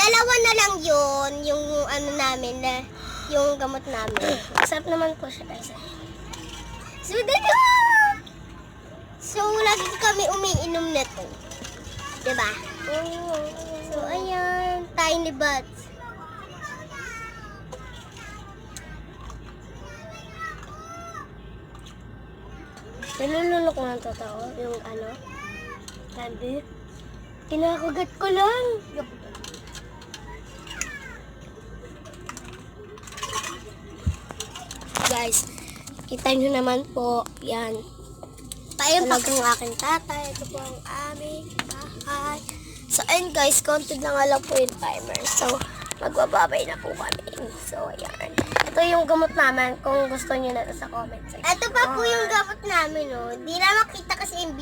Dalawa na lang yun, yung ano namin, yung gamot namin. Masarap naman po siya guys. So, so lagi kami umiinom nito. Diba? So, ayan, tiny buds. Nalulunok ko ng totoo, yung ano, sabi, kinakagat ko lang. Guys, kita nyo naman po, yan. Ayun pa. Talagang aking tatay, ito po ang aming bahay. So, ayun guys, konti na nga lang po yung timer. So, magbababay na po kami. So, ayan. Ito yung gamot namin kung gusto nyo na sa comment section. Ito pa po yung gamot namin, oh. Di na makita kasi yung